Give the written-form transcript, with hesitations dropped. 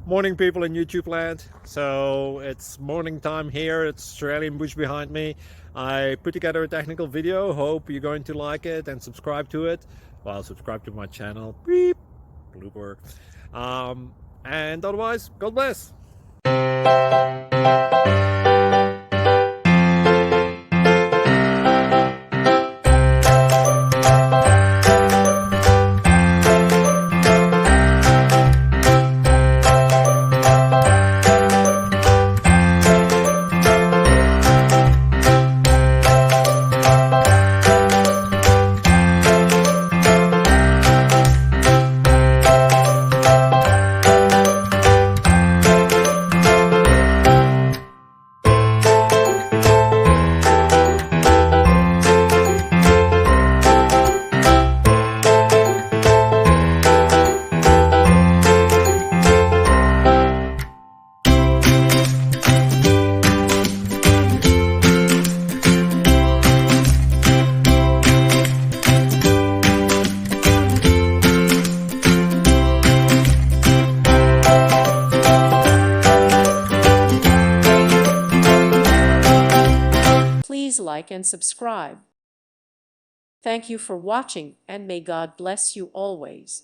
Morning, people in YouTube land. So it's morning time here. It's Australian bush behind me. I put together a technical video. Hope you're going to like it and subscribe to it. Well, subscribe to my channel. Beep. Blooper. And otherwise, God bless. Please like and subscribe. Thank you for watching, and may God bless you always.